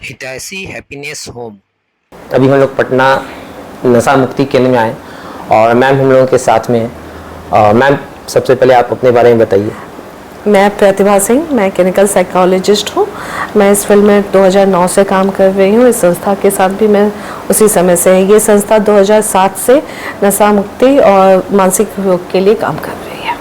हितैषी happiness home. अभी हम लोग पटना नशा मुक्ति केंद्र में आए और मैम हम लोगों के साथ में हैं। मैम सबसे पहले आप अपने बारे में बताइए। मैं प्रतिभा सिंह, मैं क्लिनिकल साइकोलॉजिस्ट हूँ। मैं इस फील्ड में 2009 से काम कर रही हूँ। इस संस्था के साथ भी मैं उसी समय से है। ये संस्था 2007 से नशा मुक्ति और मानसिक रोग के लिए काम कर रही है।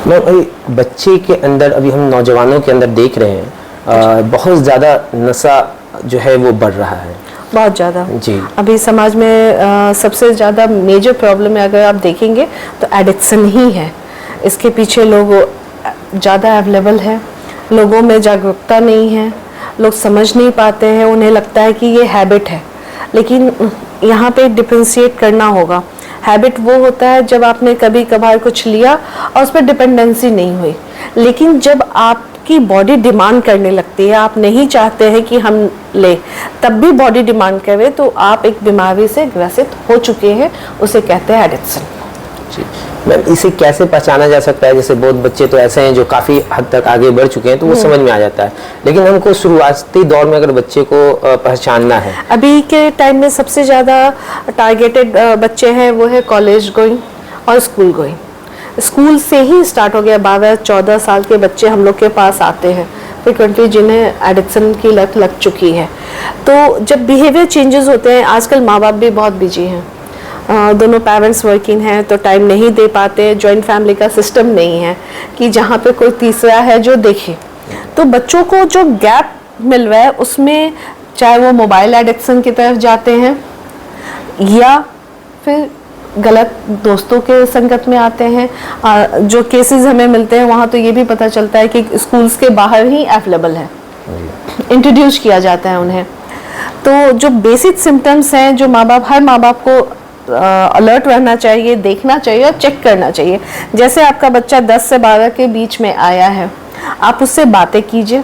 मैम बच्चे के अंदर, अभी हम नौजवानों के अंदर देख रहे हैं बहुत ज़्यादा नशा जो है वो बढ़ रहा है, बहुत ज़्यादा जी। अभी समाज में सबसे ज़्यादा मेजर प्रॉब्लम है, अगर आप देखेंगे तो एडिक्शन ही है। इसके पीछे लोग ज़्यादा अवेलेबल है, लोगों में जागरूकता नहीं है, लोग समझ नहीं पाते हैं, उन्हें लगता है कि ये हैबिट है। लेकिन यहाँ पे डिफरेंशिएट करना होगा। हैबिट वो होता है जब आपने कभी कभार कुछ लिया और उस पर डिपेंडेंसी नहीं हुई, लेकिन जब आपकी बॉडी डिमांड करने लगती है, आप नहीं चाहते हैं कि हम ले, तब भी बॉडी डिमांड करे, तो आप एक बीमारी से ग्रसित हो चुके हैं। उसे कहते हैं एडिक्शन। मैम इसे कैसे पहचाना जा सकता है? जैसे बहुत बच्चे तो ऐसे हैं जो काफ़ी हद तक आगे बढ़ चुके हैं तो वो समझ में आ जाता है, लेकिन हमको शुरुआती दौर में अगर बच्चे को पहचानना है, अभी के टाइम में सबसे ज़्यादा टारगेटेड बच्चे हैं वो है कॉलेज गोइंग और स्कूल गोइंग। स्कूल से ही स्टार्ट हो गया। 12-14 साल के बच्चे हम लोग के पास आते हैं फ्रिक्वेंटली, जिन्हें एडिक्शन की लत लग चुकी है। तो जब बिहेवियर चेंजेस होते हैं, आजकल माँ बाप भी बहुत बिजी हैं, दोनों पेरेंट्स वर्किंग हैं तो टाइम नहीं दे पाते। जॉइंट फैमिली का सिस्टम नहीं है कि जहाँ पे कोई तीसरा है जो देखे। तो बच्चों को जो गैप मिल रहा है उसमें, चाहे वो मोबाइल एडिक्शन की तरफ जाते हैं या फिर गलत दोस्तों के संगत में आते हैं। जो केसेस हमें मिलते हैं वहाँ तो ये भी पता चलता है कि स्कूल्स के बाहर ही अवेलेबल है, इंट्रोड्यूस किया जाता है उन्हें। तो जो बेसिक सिम्टम्स हैं, जो हर माँ बाप को अलर्ट रहना चाहिए, देखना चाहिए और चेक करना चाहिए। जैसे आपका बच्चा 10 से 12 के बीच में आया है, आप उससे बातें कीजिए।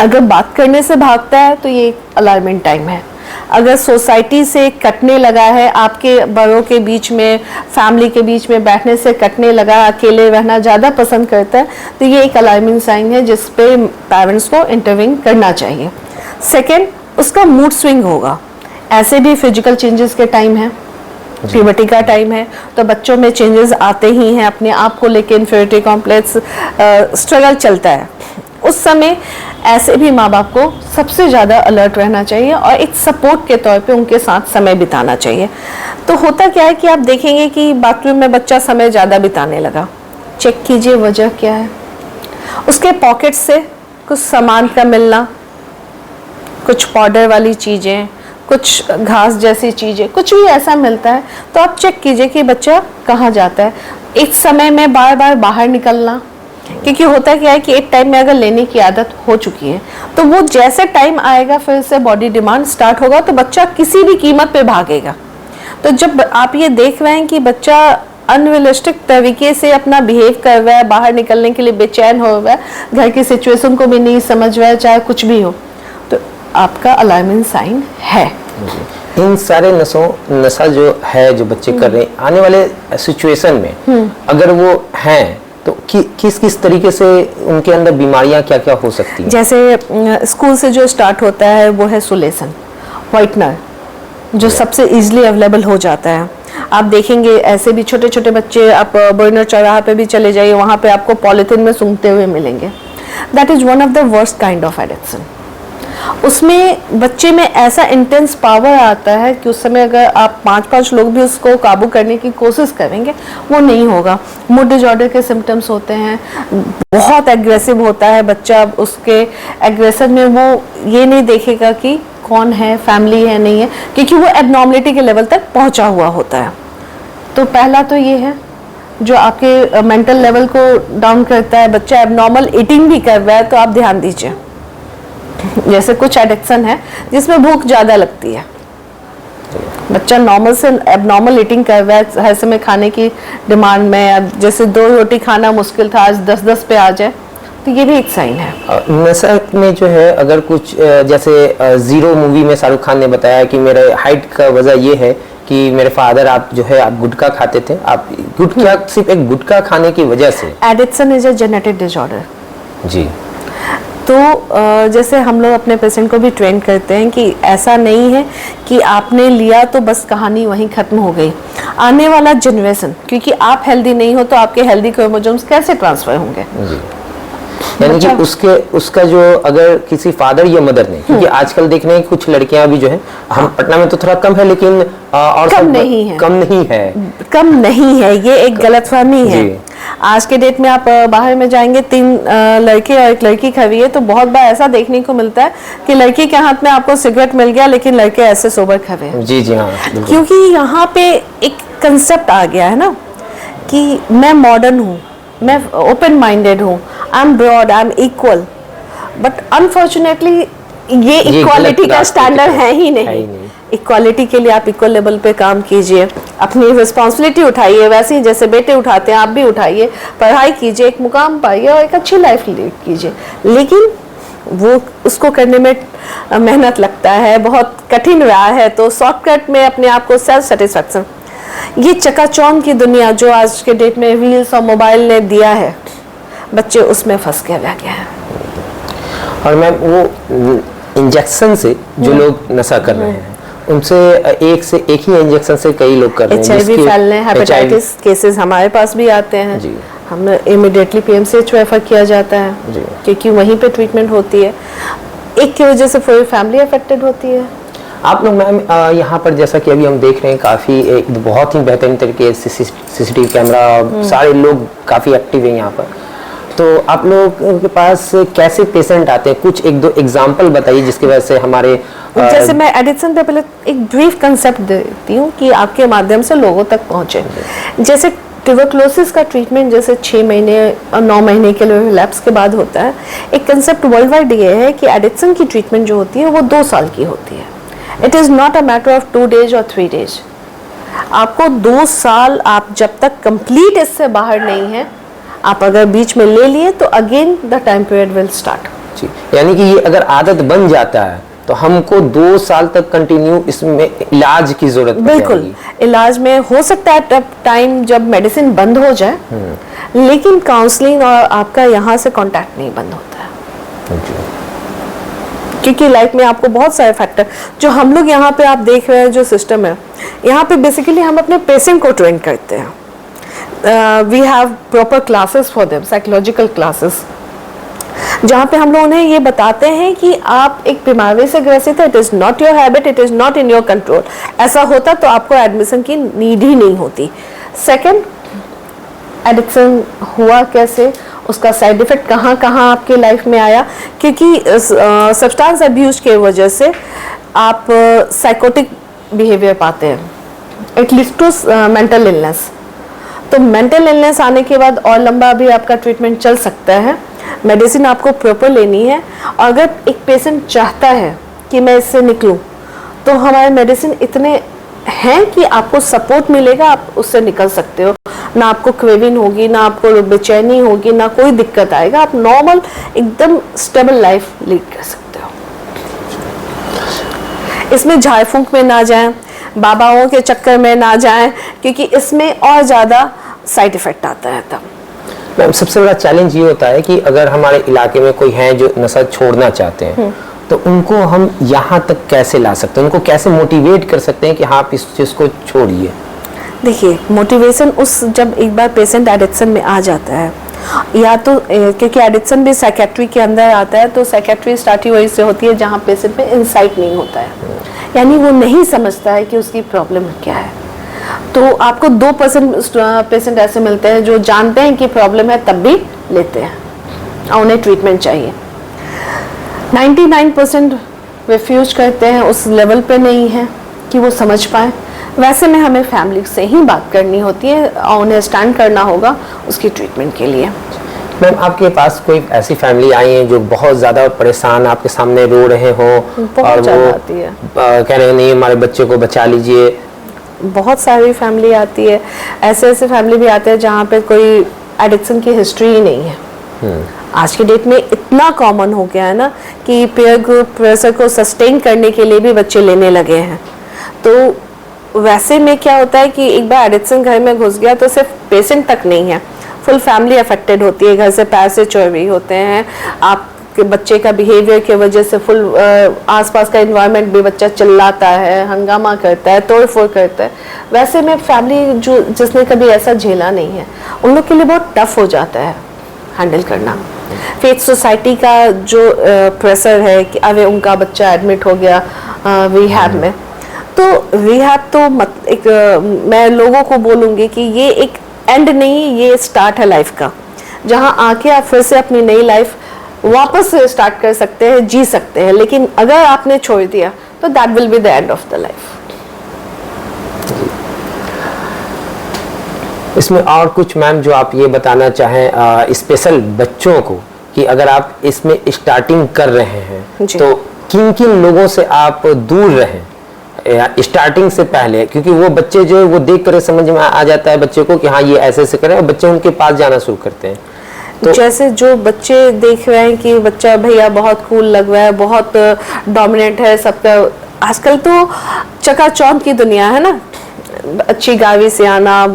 अगर बात करने से भागता है तो ये अलार्मिंग टाइम है। अगर सोसाइटी से कटने लगा है, आपके बड़ों के बीच में, फैमिली के बीच में बैठने से कटने लगा, अकेले रहना ज़्यादा पसंद करता है, तो ये एक अलार्मिंग साइन है जिस पे पेरेंट्स को इंटरवीन करना चाहिए। सेकेंड, उसका मूड स्विंग होगा। ऐसे भी फिजिकल चेंजेस के टाइम है, प्यूबर्टी का टाइम है, तो बच्चों में चेंजेस आते ही हैं। अपने आप को लेकर इन्फीरियरिटी कॉम्प्लेक्स, स्ट्रगल चलता है। उस समय ऐसे भी माँ बाप को सबसे ज़्यादा अलर्ट रहना चाहिए और एक सपोर्ट के तौर पे उनके साथ समय बिताना चाहिए। तो होता क्या है कि आप देखेंगे कि बाथरूम में बच्चा समय ज़्यादा बिताने लगा, चेक कीजिए वजह क्या है। उसके पॉकेट से कुछ सामान का मिलना, कुछ पाउडर वाली चीज़ें, कुछ घास जैसी चीज़ें, कुछ भी ऐसा मिलता है तो आप चेक कीजिए कि बच्चा कहाँ जाता है। एक समय में बार बार बाहर निकलना, क्योंकि होता क्या है कि एक टाइम में अगर लेने की आदत हो चुकी है तो वो जैसे टाइम आएगा फिर से बॉडी डिमांड स्टार्ट होगा तो बच्चा किसी भी कीमत पे भागेगा। तो जब आप ये देख रहे हैं कि बच्चा अनरियलिस्टिक तरीके से अपना बिहेव कर रहा है, बाहर निकलने के लिए बेचैन हो रहा है, घर की सिचुएशन को भी नहीं समझ रहा है, चाहे कुछ भी हो, तो आपका अलार्मिंग साइन है। इन सारे नशा जो है जो बच्चे कर रहे हैं, आने वाले सिचुएशन में अगर वो हैं तो किस किस तरीके से उनके अंदर बीमारियां क्या क्या हो सकती हैं? जैसे स्कूल से जो स्टार्ट होता है वो है सुलेसन, व्हाइटनर, जो सबसे इजीली अवेलेबल हो जाता है। आप देखेंगे ऐसे भी छोटे छोटे बच्चे, आप बर्नर चौराहा पे भी चले जाइए, वहाँ पे आपको पॉलिथीन में सूंघते हुए मिलेंगे। That is one of the worst kind of addiction. उसमें बच्चे में ऐसा इंटेंस पावर आता है कि उस समय अगर आप 5-5 लोग भी उसको काबू करने की कोशिश करेंगे वो नहीं होगा। मूड डिसऑर्डर के सिम्टम्स होते हैं, बहुत एग्रेसिव होता है बच्चा। उसके एग्रेशन में वो ये नहीं देखेगा कि कौन है, फैमिली है नहीं है, क्योंकि वो एबनॉर्मलिटी के लेवल तक पहुंचा हुआ होता है। तो पहला तो ये है जो आपके मेंटल लेवल को डाउन करता है। बच्चा एबनॉर्मल ईटिंग भी कर रहा है तो आप ध्यान दीजिए। जैसे कुछ एडिक्शन है जिसमें भूख ज़्यादा लगती है, बच्चा नॉर्मल से एबनॉर्मल ईटिंग कर रहा है हर समय खाने की डिमांड में। जैसे 2 रोटी खाना मुश्किल था, आज 10-10 पे आ जाए, तो ये भी एक साइन है। नशा में जो है, अगर कुछ जैसे जीरो मूवी में शाहरुख खान ने बताया कि मेरे हाइट का वजह ये है कि मेरे फादर आप गुटखा खाते थे, आप गुटखा सिर्फ एक गुटखा खाने की वजह से। Addiction is a genetic disorder. जी। तो जैसे हम लोग अपने पेशेंट को भी ट्रेन करते हैं कि ऐसा नहीं है कि आपने लिया तो बस कहानी वहीं ख़त्म हो गई। आने वाला जनरेशन, क्योंकि आप हेल्दी नहीं हो तो आपके हेल्दी क्रोमोसोम्स कैसे ट्रांसफ़र होंगे? यानी कि उसका जो अगर किसी फादर या मदर ने, क्योंकि आजकल देख रहे हैं कुछ लड़कियां भी जो है, हम पटना में तो थोड़ा कम है लेकिन और कम सब नहीं है, कम नहीं है, ये एक गलतफहमी है। आज के डेट में आप बाहर में जाएंगे, 3 लड़के और 1 लड़की खड़ी है, तो बहुत बार ऐसा देखने को मिलता है कि लड़की के हाथ में आपको सिगरेट मिल गया लेकिन लड़के ऐसे सोबर खड़े हैं। जी जी हाँ, क्योंकि यहाँ पे एक कंसेप्ट आ गया है ना कि मैं मॉडर्न हूँ, मैं ओपन माइंडेड हूँ, I am broad, I am equal, but unfortunately ये इक्वालिटी का स्टैंडर्ड है ही नहीं। इक्वालिटी के लिए आप इक्वल लेवल पे काम कीजिए, अपनी रिस्पॉन्सिबिलिटी उठाइए, वैसे ही जैसे बेटे उठाते हैं आप भी उठाइए, पढ़ाई कीजिए, एक मुकाम पाइए और एक अच्छी लाइफ लीड कीजिए। लेकिन वो उसको करने में मेहनत लगता है, बहुत कठिन रहा है, तो शॉर्टकट में अपने आप को सेल्फ सेटिस्फैक्शन, ये चकाचौंध की दुनिया जो आज के डेट में रील्स और मोबाइल ने दिया है, बच्चे उसमें फंस के रह गए हैं। और मैम वो इंजेक्शन से जो लोग नशा कर रहे हैं, उनसे एक ही इंजेक्शन से कई लोग कर रहे हैं, HIV फैलने, हेपेटाइटिस केसेस हमारे पास भी आते हैं जी। हम इमीडिएटली PMCH रेफर किया जाता है जी, क्योंकि वहीं पे ट्रीटमेंट होती है। एक की वजह से पूरी फैमिली अफेक्टेड होती है। आप लोग मैम यहाँ पर जैसा कि अभी हम देख रहे हैं काफ़ी एक बहुत ही बेहतरीन तरीके से CCTV कैमरा, सारे लोग काफ़ी एक्टिव हैं यहाँ पर, तो आप लोगों के पास कैसे पेशेंट आते हैं? कुछ 1-2 एग्जांपल बताइए जिसकी वजह से हमारे जैसे मैं एडिक्शन पे पहले एक ब्रीफ कंसेप्ट देती हूँ कि आपके माध्यम से लोगों तक पहुँचे। जैसे ट्यूबरक्लोसिस का ट्रीटमेंट जैसे 6 महीने और 9 महीने के लिए रिलैप्स के बाद होता है। एक कंसेप्ट वर्ल्ड वाइड ये है कि एडिक्शन की ट्रीटमेंट जो होती है वो 2 साल की होती है। It is not a matter of 2 days और 3 days। आपको 2 साल, आप जब तक कंप्लीट इससे बाहर नहीं है, आप अगर बीच में ले लिए तो again the time period will start. यानी कि ये अगर आदत बन जाता है तो हमको 2 साल तक कंटिन्यू इसमें इलाज की जरूरत पड़ेगी। बिल्कुल, इलाज में हो सकता है टाइम जब मेडिसिन बंद हो जाए, लेकिन काउंसलिंग और आपका यहाँ से कांटेक्ट नहीं बंद होता है, क्योंकि लाइफ में आपको बहुत सारे फैक्टर जो हम लोग यहाँ पे आप देख रहे हैं, जो सिस्टम है यहाँ पे बेसिकली हम अपने पेशेंट को ट्रेन करते हैं। We have proper classes for them, psychological classes, जहाँ पे हम लोग उन्हें ये बताते हैं कि आप एक बीमारी से ग्रसित है, it is not your habit, it is not in your control. ऐसा होता तो आपको एडमिशन की नीड ही नहीं होती। सेकंड, एडिक्शन हुआ कैसे, उसका साइड इफेक्ट कहाँ कहाँ आपके लाइफ में आया, क्योंकि सब्सटेंस अब्यूज के वजह से आप साइकोटिक बिहेवियर पाते हैं, एटलीस्ट टू मेंटल इलनेस। तो मेंटल इलनेस आने के बाद और लंबा भी आपका ट्रीटमेंट चल सकता है, मेडिसिन आपको प्रॉपर लेनी है। और अगर एक पेशेंट चाहता है कि मैं इससे निकलूं, तो हमारे मेडिसिन इतने हैं कि आपको सपोर्ट मिलेगा, आप उससे निकल सकते हो। ना आपको क्रेविंग होगी, ना आपको बेचैनी होगी, ना कोई दिक्कत आएगा, आप नॉर्मल एकदम स्टेबल लाइफ लीड कर सकते हो। इसमें झाड़ फूंक में ना जाएं, बाबाओं के चक्कर में ना जाएं, क्योंकि इसमें और ज़्यादा साइड इफेक्ट आता है। तब मैम सबसे बड़ा चैलेंज ये होता है कि अगर हमारे इलाके में कोई है जो नशा छोड़ना चाहते हैं, तो उनको हम यहाँ तक कैसे ला सकते हैं, उनको कैसे मोटिवेट कर सकते हैं कि हाँ आप इस चीज़ को छोड़िए? देखिए, मोटिवेशन उस जब एक बार पेशेंट एडिक्शन में आ जाता है, या तो क्योंकि एडिक्शन भी साइकेट्री के अंदर आता है, तो साइकेट्री स्टार्ट ही वही से होती है जहाँ पेशेंट में इंसाइट नहीं होता है, यानी वो नहीं समझता है कि उसकी प्रॉब्लम क्या है। तो आपको 2% पेशेंट ऐसे मिलते हैं जो जानते हैं कि प्रॉब्लम है तब भी लेते हैं और उन्हें ट्रीटमेंट चाहिए। 99% रिफ्यूज करते हैं, उस लेवल पे नहीं है कि वो समझ पाए। वैसे में हमें फैमिली से ही बात करनी होती है और उन्हें स्टैंड करना होगा उसकी ट्रीटमेंट के लिए। मैम आपके पास कोई ऐसी फैमिली आई है जो बहुत ज़्यादा परेशान आपके सामने रो रहे हो और वो आती है, कह रहे हैं नहीं हमारे बच्चे को बचा लीजिए? बहुत सारी फैमिली आती है, ऐसे फैमिली भी आते हैं जहाँ पे कोई एडिक्शन की हिस्ट्री ही नहीं है। आज की डेट में इतना कॉमन हो गया है ना कि पीयर ग्रुप प्रेशर को सस्टेन करने के लिए भी बच्चे लेने लगे हैं। तो वैसे में क्या होता है कि एक बार एडिक्शन घर में घुस गया तो सिर्फ पेशेंट तक नहीं है, फुल फैमिली अफेक्टेड होती है। घर से पैसे चोरी होते हैं, आप कि बच्चे का बिहेवियर की वजह से फुल आसपास का एनवायरनमेंट भी बच्चा चिल्लाता है, हंगामा करता है, तोड़फोड़ करता है, वैसे में फैमिली जो जिसने कभी ऐसा झेला नहीं है उन लोग के लिए बहुत टफ हो जाता है हैंडल करना। फेथ सोसाइटी का जो प्रेशर है कि अरे उनका बच्चा एडमिट हो गया रिहैब में, तो रिहैब तो मैं लोगों को बोलूँगी कि ये एक एंड नहीं, ये स्टार्ट है लाइफ का, जहाँ आके आप फिर से अपनी नई लाइफ वापस से स्टार्ट कर सकते हैं, जी सकते हैं। लेकिन अगर आपने छोड़ दिया तो that will be the end of the life. इसमें और कुछ मैम जो आप ये बताना चाहें स्पेशल बच्चों को कि अगर आप इसमें स्टार्टिंग कर रहे हैं तो किन किन लोगों से आप दूर रहें स्टार्टिंग से पहले, क्योंकि वो बच्चे जो है वो देख कर समझ में आ जाता है बच्चे को कि हाँ ये ऐसे ऐसे करें, और बच्चे उनके पास जाना शुरू करते हैं। तो जैसे जो बच्चे देख रहे हैं कि बच्चा भैया बहुत कूल लग रहा है, बहुत डोमिनेंट है सबका, आजकल तो चकाचौंध की दुनिया है ना, अच्छी गाड़ी से आना,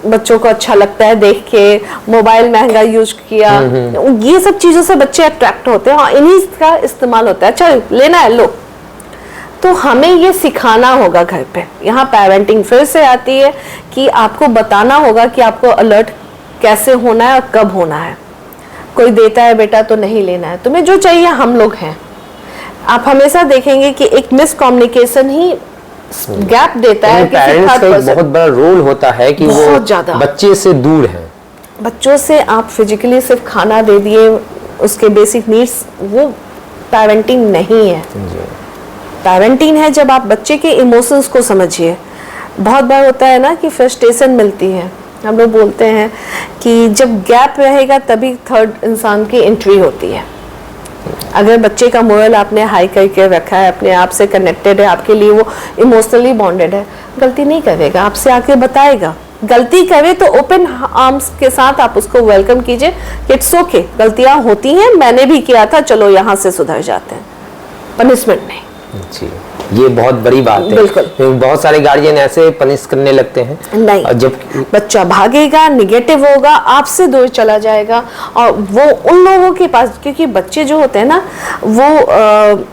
बच्चों को अच्छा लगता है देख के, मोबाइल महंगा यूज किया, ये सब चीजों से बच्चे अट्रैक्ट होते हैं और इन्हीं का इस्तेमाल होता है, अच्छा लेना है लो। तो हमें ये सिखाना होगा घर पे, यहाँ पेरेंटिंग फिर से आती है कि आपको बताना होगा कि आपको अलर्ट कैसे होना है और कब होना है। कोई देता है बेटा तो नहीं लेना है, तुम्हें जो चाहिए हम लोग हैं। आप हमेशा देखेंगे कि एक मिसकम्युनिकेशन ही गैप देता है। पेरेंट्स का एक बहुत बड़ा रोल होता है कि वो बच्चे से दूर है। बच्चों से आप फिजिकली सिर्फ खाना दे दिए, उसके बेसिक नीड्स, वो पेरेंटिंग नहीं है। पेरेंटिंग है जब आप बच्चे के इमोशंस को समझिए। बहुत बार होता है ना कि फ्रस्ट्रेशन मिलती है, हम लोग बोलते हैं कि जब गैप रहेगा तभी थर्ड इंसान की एंट्री होती है। अगर बच्चे का मोरल आपने हाई करके रखा है, अपने आप से कनेक्टेड है, आपके लिए वो इमोशनली बॉन्डेड है, गलती नहीं करेगा, आपसे आके बताएगा। गलती करे तो ओपन आर्म्स के साथ आप उसको वेलकम कीजिए, इट्स ओके, गलतियां होती हैं, मैंने भी किया था, चलो यहाँ से सुधर जाते हैं, पनिशमेंट नहीं। जी, ये बहुत बड़ी बात है। बिल्कुल। बहुत सारे गार्जियन ऐसे पनिश करने लगते हैं। नहीं, जब बच्चा भागेगा, निगेटिव होगा, आपसे दूर चला जाएगा, और वो उन लोगों के पास, क्योंकि बच्चे जो होते हैं ना वो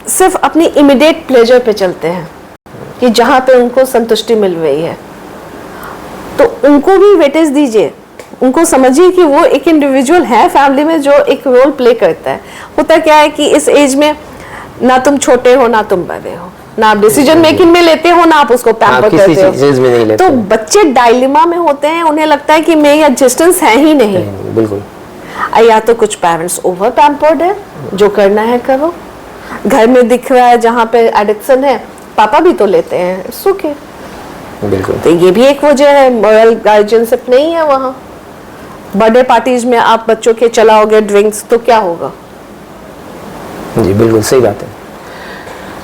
सिर्फ अपनी इमीडिएट प्लेजर पे चलते हैं कि जहाँ पे उनको संतुष्टि मिल रही है, तो उनको भी वेटेज दीजिए, उनको समझिए कि वो एक इंडिविजुअल है फैमिली में जो एक रोल प्ले करता है। होता क्या है कि इस एज में ना तुम छोटे हो ना तुम बड़े हो, ना आप डिसीजन मेकिंग में लेते हो, ना आप उसको पैम्पर करते हो, तो बच्चे डायलेमा में होते हैं, उन्हें लगता है कि मेरी एडजस्टेंस है ही नहीं। बिल्कुल। या तो कुछ पेरेंट्स ओवर पैम्पर्ड है, जो करना है करो, घर में दिख रहा है जहाँ पे एडिक्शन है, पापा भी तो लेते हैं, इट्स ओके। बिल्कुल। तो ये भी एक वजह है, मॉरल गार्जियनशिप नहीं है वहाँ। बर्थडे पार्टीज में आप बच्चों के चलाओगे ड्रिंक्स तो क्या होगा। जी बिल्कुल सही बात है।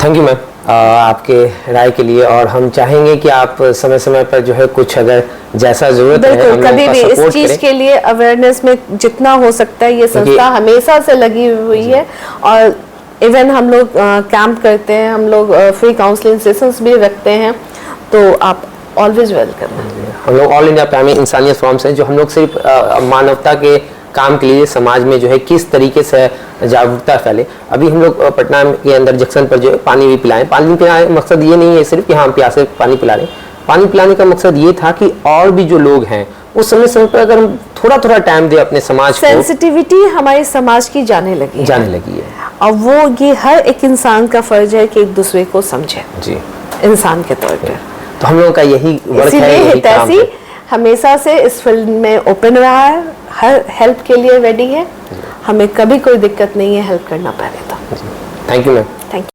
थैंक यू मैम आपके राय के लिए, और हम चाहेंगे कि आप समय समय पर जो है कुछ अगर जैसा जरूरत है हम कभी भी इस चीज के लिए अवेयरनेस में जितना हो सकता है, ये संस्था हमेशा से लगी हुई है, और इवन हम लोग कैंप करते हैं, हम लोग फ्री काउंसलिंग सेशंस भी रखते हैं, तो आप ऑलवेज वेलकम हैं। हम लोग ऑल इंडिया प्राइमरी इंसानियत फॉर्म्स हैं, जो हम लोग सिर्फ मानवता के काम के लिए समाज में जो है किस तरीके से जागरूकता फैले। अभी हम लोग पटना के अंदर जंक्शन पर जो है पानी भी पिलाएं। पानी पिलाने का मकसद ये नहीं है सिर्फ कि हम प्यासे पानी पिला रहे हैं, पानी पिलाने का मकसद ये था कि और भी जो लोग हैं उस समय पर अगर हम थोड़ा थोड़ा टाइम दे अपने समाज को। सेंसिटिविटी हमारे समाज की जाने लगी है, और वो ये हर एक इंसान का फर्ज है कि एक दूसरे को समझे जी इंसान के तौर पर। तो हम लोगों का यही वर्क है, यही काम है। हमेशा से इस फील्ड में ओपन रहा है, हर हेल्प के लिए रेडी है, हमें कभी कोई दिक्कत नहीं है हेल्प करना पड़े तो। Thank you ma'am.